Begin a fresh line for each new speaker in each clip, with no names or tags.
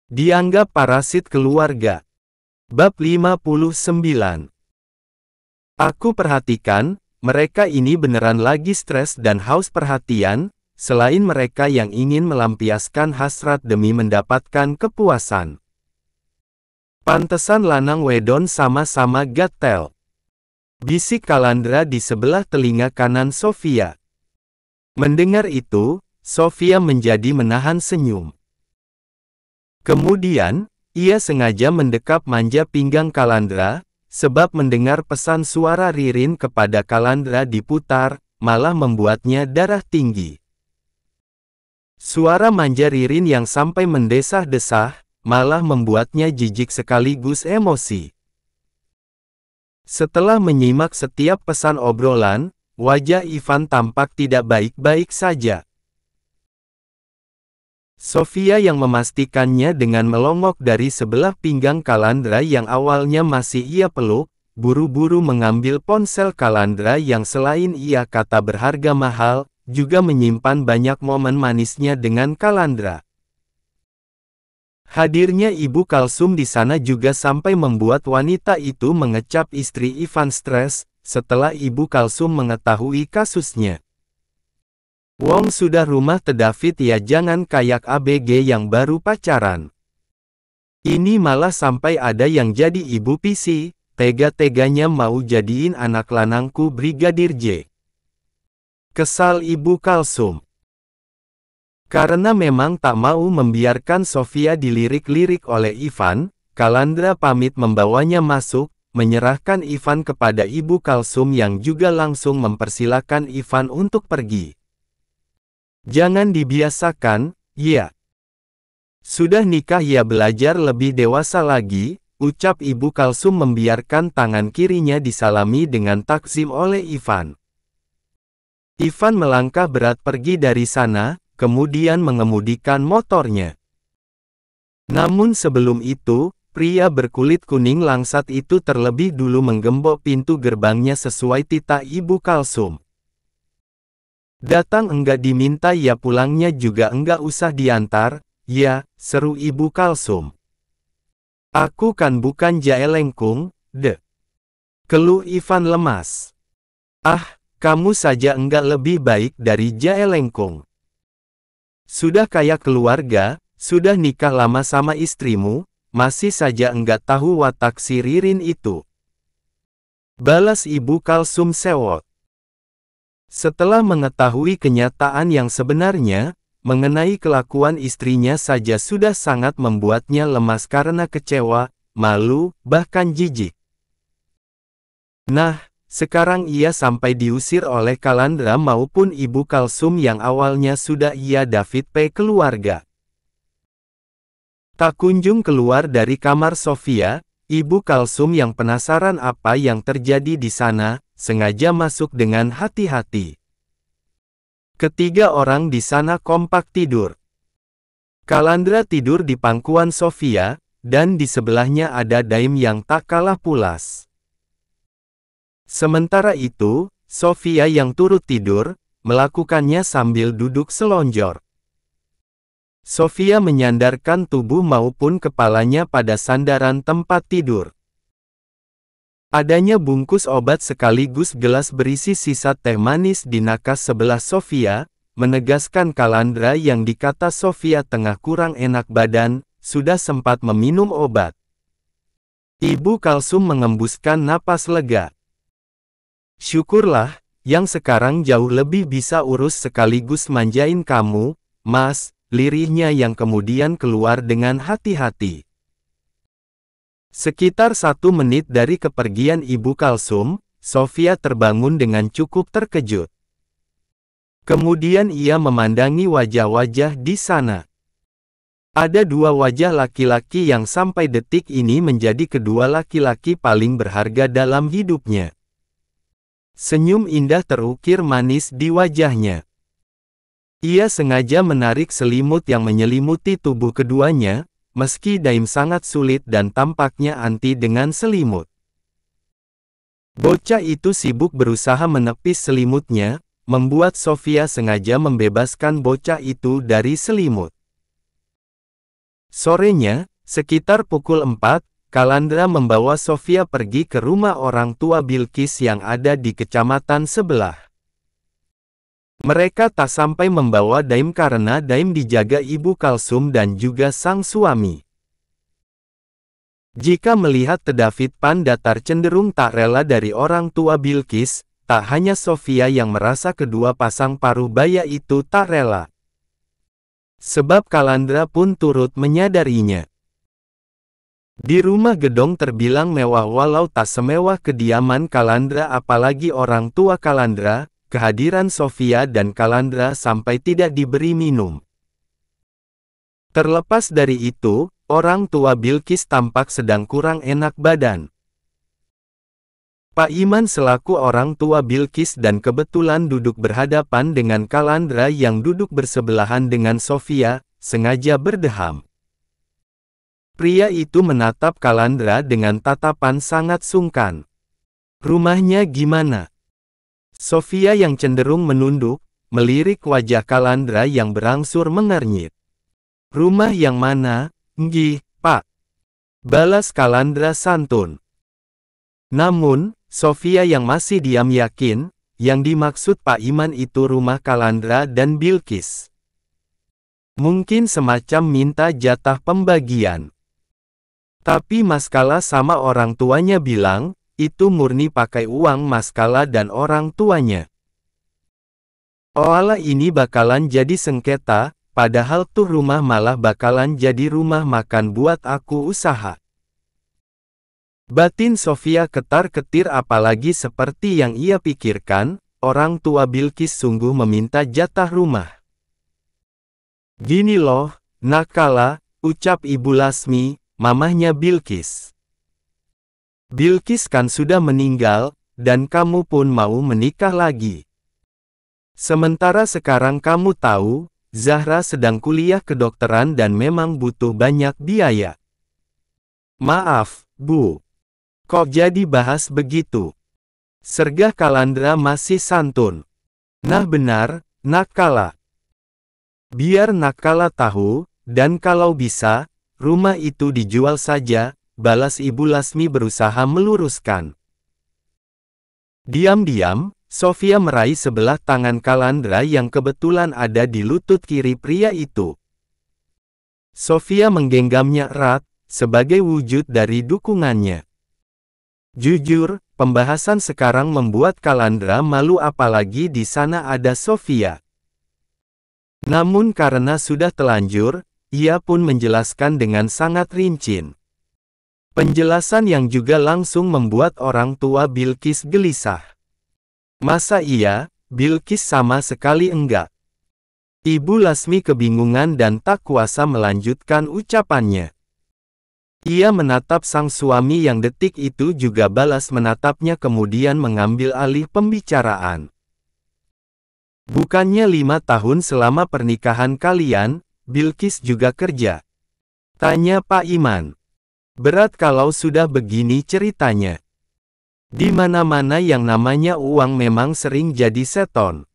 Dianggap parasit keluarga. Bab 59. Aku perhatikan, mereka ini beneran lagi stres dan haus perhatian, selain mereka yang ingin melampiaskan hasrat demi mendapatkan kepuasan. Pantesan lanang wedon sama-sama gatel. Bisik Kalandra di sebelah telinga kanan Sofia. Mendengar itu, Sofia menjadi menahan senyum. Kemudian, ia sengaja mendekap manja pinggang Kalandra, sebab mendengar pesan suara Ririn kepada Kalandra diputar, malah membuatnya darah tinggi. Suara manja Ririn yang sampai mendesah-desah, malah membuatnya jijik sekaligus emosi. Setelah menyimak setiap pesan obrolan, wajah Ivan tampak tidak baik-baik saja. Sofia yang memastikannya dengan melongok dari sebelah pinggang Kalandra yang awalnya masih ia peluk, buru-buru mengambil ponsel Kalandra yang selain ia kata berharga mahal, juga menyimpan banyak momen manisnya dengan Kalandra. Hadirnya Ibu Kalsum di sana juga sampai membuat wanita itu mengecap istri Ivan stres, setelah Ibu Kalsum mengetahui kasusnya. Wong sudah rumah David ya, jangan kayak ABG yang baru pacaran. Ini malah sampai ada yang jadi ibu PC, tega-teganya mau jadiin anak lanangku Brigadir J. Kesal Ibu Kalsum. Karena memang tak mau membiarkan Sofia dilirik-lirik oleh Ivan, Kalandra pamit membawanya masuk, menyerahkan Ivan kepada Ibu Kalsum yang juga langsung mempersilakan Ivan untuk pergi. Jangan dibiasakan, ya. Sudah nikah ya, belajar lebih dewasa lagi, ucap Ibu Kalsum membiarkan tangan kirinya disalami dengan takzim oleh Ivan. Ivan melangkah berat pergi dari sana, kemudian mengemudikan motornya. Namun sebelum itu, pria berkulit kuning langsat itu terlebih dulu menggembok pintu gerbangnya sesuai titah Ibu Kalsum. Datang enggak diminta ya, pulangnya juga enggak usah diantar, ya, seru Ibu Kalsum. Aku kan bukan jae lengkung, de. Keluh Ivan lemas. Ah, kamu saja enggak lebih baik dari jae lengkung. Sudah kaya keluarga, sudah nikah lama sama istrimu, masih saja enggak tahu watak si Ririn itu. Balas Ibu Kalsum sewot. Setelah mengetahui kenyataan yang sebenarnya, mengenai kelakuan istrinya saja sudah sangat membuatnya lemas karena kecewa, malu, bahkan jijik. Nah, sekarang ia sampai diusir oleh Kalandra maupun Ibu Kalsum yang awalnya sudah ia David P. keluarga. Tak kunjung keluar dari kamar Sofia, Ibu Kalsum yang penasaran apa yang terjadi di sana, sengaja masuk dengan hati-hati. Ketiga orang di sana kompak tidur. Kalandra tidur di pangkuan Sofia, dan di sebelahnya ada Daim yang tak kalah pulas. Sementara itu, Sofia yang turut tidur, melakukannya sambil duduk selonjor. Sofia menyandarkan tubuh maupun kepalanya pada sandaran tempat tidur. Adanya bungkus obat sekaligus gelas berisi sisa teh manis di nakas sebelah Sofia, menegaskan Kalandra yang dikata Sofia tengah kurang enak badan, sudah sempat meminum obat. Ibu Kalsum mengembuskan napas lega. Syukurlah, yang sekarang jauh lebih bisa urus sekaligus manjain kamu, Mas, lirihnya yang kemudian keluar dengan hati-hati. Sekitar 1 menit dari kepergian Ibu Kalsum, Sofia terbangun dengan cukup terkejut. Kemudian ia memandangi wajah-wajah di sana. Ada 2 wajah laki-laki yang sampai detik ini menjadi kedua laki-laki paling berharga dalam hidupnya. Senyum indah terukir manis di wajahnya. Ia sengaja menarik selimut yang menyelimuti tubuh keduanya, meski Daim sangat sulit dan tampaknya anti dengan selimut. Bocah itu sibuk berusaha menepis selimutnya, membuat Sofia sengaja membebaskan bocah itu dari selimut. Sorenya, sekitar pukul 4, Kalandra membawa Sofia pergi ke rumah orang tua Bilqis yang ada di kecamatan sebelah. Mereka tak sampai membawa Daim karena Daim dijaga Ibu Kalsum dan juga sang suami. Jika melihat David Pandatar cenderung tak rela dari orang tua Bilqis, tak hanya Sofia yang merasa kedua pasang paruh baya itu tak rela. Sebab Kalandra pun turut menyadarinya. Di rumah gedong terbilang mewah walau tak semewah kediaman Kalandra apalagi orang tua Kalandra, kehadiran Sofia dan Kalandra sampai tidak diberi minum. Terlepas dari itu, orang tua Bilqis tampak sedang kurang enak badan. Pak Iman selaku orang tua Bilqis dan kebetulan duduk berhadapan dengan Kalandra yang duduk bersebelahan dengan Sofia, sengaja berdeham. Pria itu menatap Kalandra dengan tatapan sangat sungkan. "Rumahnya gimana?" Sofia yang cenderung menunduk, melirik wajah Kalandra yang berangsur mengernyit. "Rumah yang mana, Nggih, Pak?" balas Kalandra santun. Namun, Sofia yang masih diam yakin, yang dimaksud Pak Iman itu rumah Kalandra dan Bilqis. Mungkin semacam minta jatah pembagian. Tapi Mas Kala sama orang tuanya bilang, itu murni pakai uang Mas Kala dan orang tuanya. Oalah ini bakalan jadi sengketa, padahal tuh rumah malah bakalan jadi rumah makan buat aku usaha. Batin Sofia ketar-ketir apalagi seperti yang ia pikirkan, orang tua Bilqis sungguh meminta jatah rumah. "Gini loh, Nak Kala," ucap Ibu Lasmi, mamahnya Bilqis. "Bilqis kan sudah meninggal, dan kamu pun mau menikah lagi. Sementara sekarang kamu tahu, Zahra sedang kuliah kedokteran dan memang butuh banyak biaya." "Maaf, Bu. Kok jadi bahas begitu?" sergah Kalandra masih santun. "Nah benar, Nak Kala. Biar Nak Kala tahu, dan kalau bisa, rumah itu dijual saja," balas Ibu Lasmi berusaha meluruskan. Diam-diam, Sofia meraih sebelah tangan Kalandra yang kebetulan ada di lutut kiri pria itu. Sofia menggenggamnya erat, sebagai wujud dari dukungannya. Jujur, pembahasan sekarang membuat Kalandra malu apalagi di sana ada Sofia. Namun karena sudah telanjur, ia pun menjelaskan dengan sangat rinci. Penjelasan yang juga langsung membuat orang tua Bilqis gelisah. "Masa iya, Bilqis sama sekali enggak?" Ibu Lasmi kebingungan dan tak kuasa melanjutkan ucapannya. Ia menatap sang suami yang detik itu juga balas menatapnya kemudian mengambil alih pembicaraan. "Bukannya 5 tahun selama pernikahan kalian, Bilqis juga kerja?" tanya Pak Iman. "Berat kalau sudah begini ceritanya. Di mana-mana yang namanya uang memang sering jadi seton."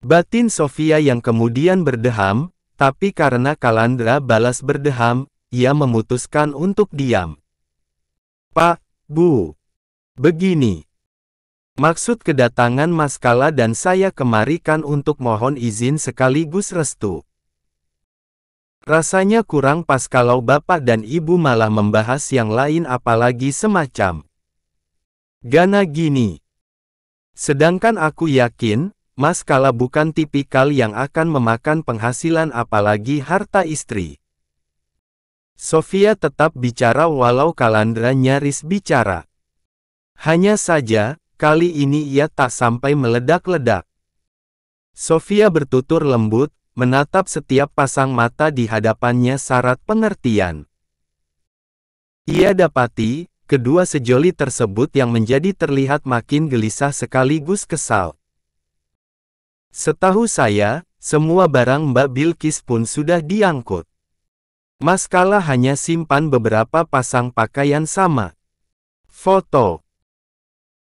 Batin Sofia yang kemudian berdeham, tapi karena Kalandra balas berdeham, ia memutuskan untuk diam. "Pak, Bu. Begini. Maksud kedatangan Mas Kala dan saya kemari kan untuk mohon izin sekaligus restu. Rasanya kurang pas kalau Bapak dan Ibu malah membahas yang lain apalagi semacam gana gini. Sedangkan aku yakin, Mas Kala bukan tipikal yang akan memakan penghasilan apalagi harta istri." Sofia tetap bicara walau Kalandra nyaris bicara. Hanya saja, kali ini ia tak sampai meledak-ledak. Sofia bertutur lembut, menatap setiap pasang mata di hadapannya syarat pengertian. Ia dapati, kedua sejoli tersebut yang menjadi terlihat makin gelisah sekaligus kesal. "Setahu saya, semua barang Mbak Bilqis pun sudah diangkut. Mas Kala hanya simpan beberapa pasang pakaian sama foto."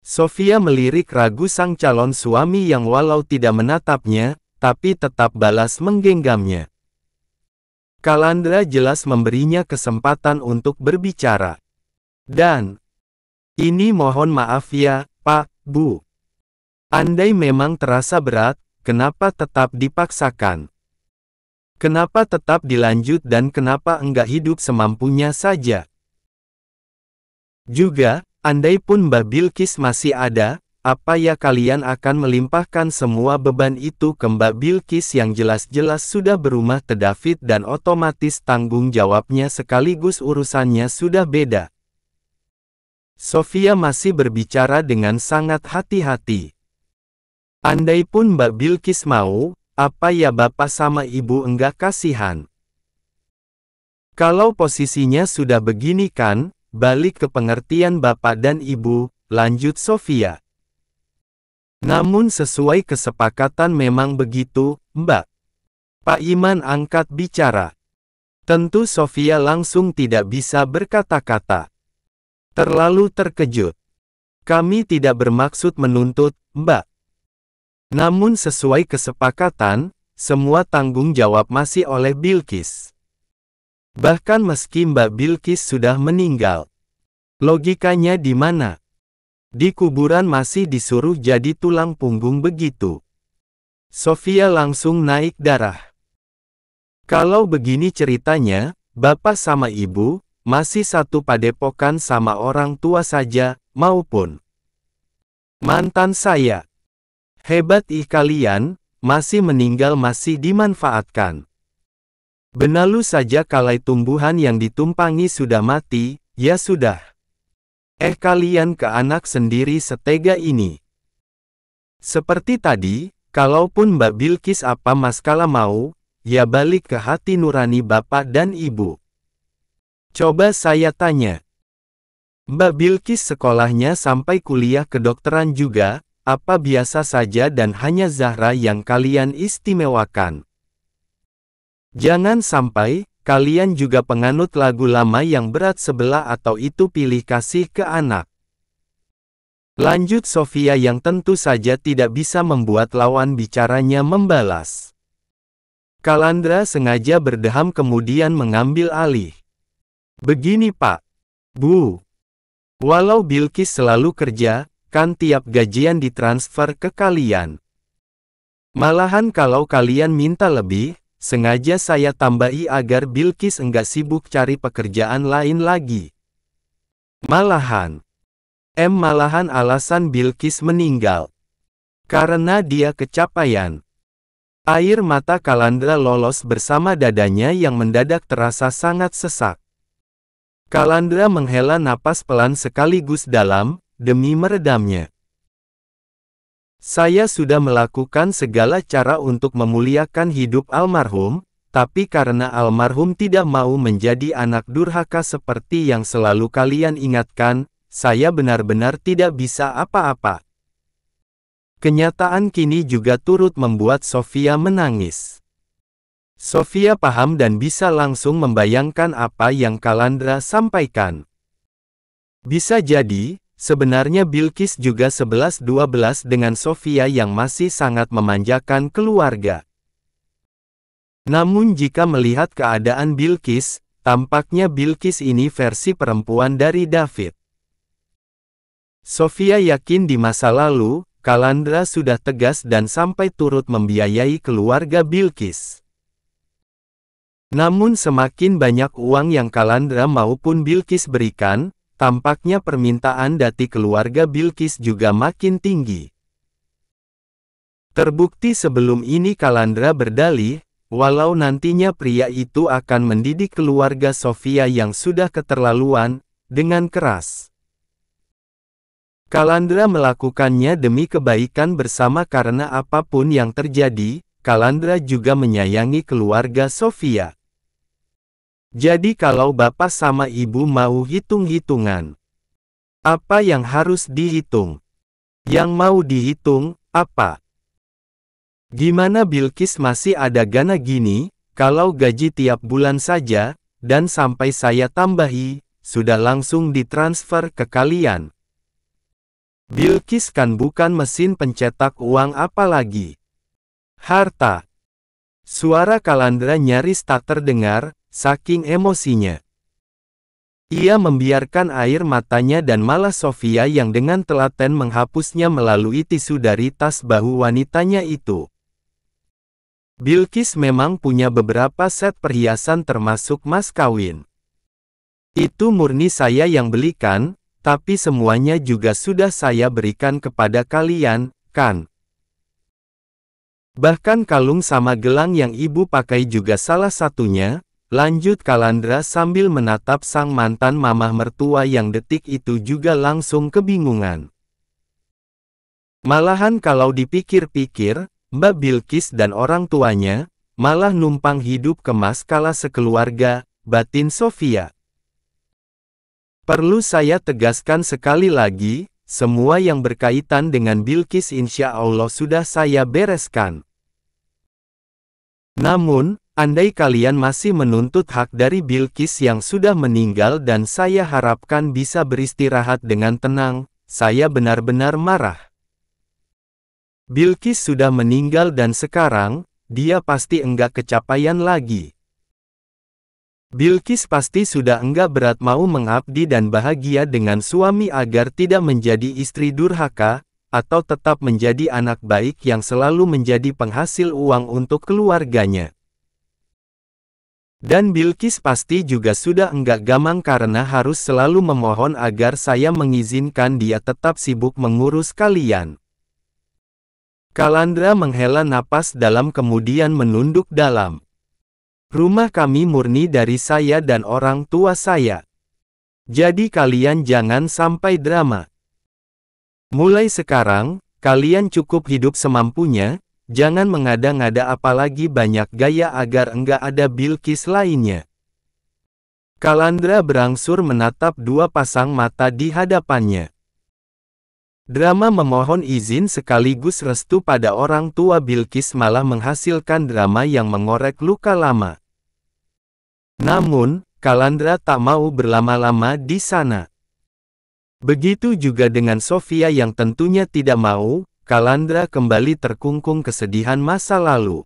Sofia melirik ragu sang calon suami yang walau tidak menatapnya, tapi tetap balas menggenggamnya. Kalandra jelas memberinya kesempatan untuk berbicara. Dan, ini mohon maaf ya, Pak, Bu. Andai memang terasa berat, kenapa tetap dipaksakan? Kenapa tetap dilanjut dan kenapa enggak hidup semampunya saja? Juga, andai pun Mbak Bilqis masih ada, apa ya kalian akan melimpahkan semua beban itu ke Mbak Bilqis yang jelas-jelas sudah berumah ke David dan otomatis tanggung jawabnya sekaligus urusannya sudah beda. Sofia masih berbicara dengan sangat hati-hati. Andai pun Mbak Bilqis mau, apa ya Bapak sama Ibu enggak kasihan? Kalau posisinya sudah begini kan, balik ke pengertian Bapak dan Ibu, lanjut Sofia. Namun sesuai kesepakatan memang begitu, Mbak. Pak Iman angkat bicara. Tentu Sofia langsung tidak bisa berkata-kata. Terlalu terkejut. Kami tidak bermaksud menuntut, Mbak. Namun sesuai kesepakatan, semua tanggung jawab masih oleh Bilqis. Bahkan meski Mbak Bilqis sudah meninggal. Logikanya di mana? Di kuburan masih disuruh jadi tulang punggung begitu. Sofia langsung naik darah. Kalau begini ceritanya, Bapak sama Ibu, masih satu padepokan sama orang tua saja, maupun mantan saya. Hebat kalian, masih meninggal masih dimanfaatkan. Benalu saja kalau tumbuhan yang ditumpangi sudah mati, ya sudah. Kalian ke anak sendiri setega ini. Seperti tadi, kalaupun Mbak Bilqis apa maskala mau, ya balik ke hati nurani Bapak dan Ibu. Coba saya tanya. Mbak Bilqis sekolahnya sampai kuliah kedokteran juga, apa biasa saja dan hanya Zahra yang kalian istimewakan? Jangan sampai, kalian juga penganut lagu lama yang berat sebelah atau itu pilih kasih ke anak. Lanjut Sofia yang tentu saja tidak bisa membuat lawan bicaranya membalas. Kalandra sengaja berdeham kemudian mengambil alih. Begini Pak, Bu. Walau Bilqis selalu kerja, kan tiap gajian ditransfer ke kalian. Malahan kalau kalian minta lebih, sengaja saya tambahi agar Bilqis enggak sibuk cari pekerjaan lain lagi. Malahan alasan Bilqis meninggal. Karena dia kecapean. Air mata Kalandra lolos bersama dadanya yang mendadak terasa sangat sesak. Kalandra menghela napas pelan sekaligus dalam, demi meredamnya. Saya sudah melakukan segala cara untuk memuliakan hidup almarhum, tapi karena almarhum tidak mau menjadi anak durhaka seperti yang selalu kalian ingatkan, saya benar-benar tidak bisa apa-apa. Kenyataan kini juga turut membuat Sofia menangis. Sofia paham dan bisa langsung membayangkan apa yang Kalandra sampaikan. Bisa jadi, sebenarnya Bilqis juga 11-12 dengan Sofia yang masih sangat memanjakan keluarga. Namun jika melihat keadaan Bilqis, tampaknya Bilqis ini versi perempuan dari David. Sofia yakin di masa lalu, Kalandra sudah tegas dan sampai turut membiayai keluarga Bilqis. Namun semakin banyak uang yang Kalandra maupun Bilqis berikan, tampaknya permintaan dati keluarga Bilqis juga makin tinggi. Terbukti sebelum ini Kalandra berdalih, walau nantinya pria itu akan mendidik keluarga Sofia yang sudah keterlaluan, dengan keras. Kalandra melakukannya demi kebaikan bersama karena apapun yang terjadi, Kalandra juga menyayangi keluarga Sofia. Jadi kalau Bapak sama Ibu mau hitung-hitungan, apa yang harus dihitung? Yang mau dihitung, apa? Gimana Bilqis masih ada gana gini, kalau gaji tiap bulan saja, dan sampai saya tambahi, sudah langsung ditransfer ke kalian. Bilqis kan bukan mesin pencetak uang apalagi harta. Suara Kalandra nyaris tak terdengar, saking emosinya. Ia membiarkan air matanya dan malah Sofia yang dengan telaten menghapusnya melalui tisu dari tas bahu wanitanya itu. Bilqis memang punya beberapa set perhiasan termasuk mas kawin. Itu murni saya yang belikan, tapi semuanya juga sudah saya berikan kepada kalian, kan? Bahkan kalung sama gelang yang ibu pakai juga salah satunya, lanjut Kalandra sambil menatap sang mantan mamah mertua yang detik itu juga langsung kebingungan. Malahan kalau dipikir-pikir, Mbak Bilqis dan orang tuanya, malah numpang hidup kemas kala sekeluarga, batin Sofia. Perlu saya tegaskan sekali lagi, semua yang berkaitan dengan Bilqis insya Allah sudah saya bereskan. Namun, andai kalian masih menuntut hak dari Bilqis yang sudah meninggal dan saya harapkan bisa beristirahat dengan tenang, saya benar-benar marah. Bilqis sudah meninggal dan sekarang, dia pasti enggak kecapaian lagi. Bilqis pasti sudah enggak berat mau mengabdi dan bahagia dengan suami agar tidak menjadi istri durhaka, atau tetap menjadi anak baik yang selalu menjadi penghasil uang untuk keluarganya. Dan Bilqis pasti juga sudah enggak gamang karena harus selalu memohon agar saya mengizinkan dia tetap sibuk mengurus kalian. Kalandra menghela napas dalam kemudian menunduk dalam. Rumah kami murni dari saya dan orang tua saya. Jadi kalian jangan sampai drama. Mulai sekarang, kalian cukup hidup semampunya, jangan mengada-ngada apalagi banyak gaya agar enggak ada Bilqis lainnya. Kalandra berangsur menatap dua pasang mata di hadapannya. Drama memohon izin sekaligus restu pada orang tua Bilqis malah menghasilkan drama yang mengorek luka lama. Namun, Kalandra tak mau berlama-lama di sana. Begitu juga dengan Sofia yang tentunya tidak mau, Kalandra kembali terkungkung kesedihan masa lalu.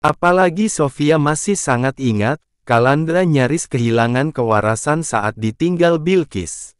Apalagi Sofia masih sangat ingat, Kalandra nyaris kehilangan kewarasan saat ditinggal Bilqis.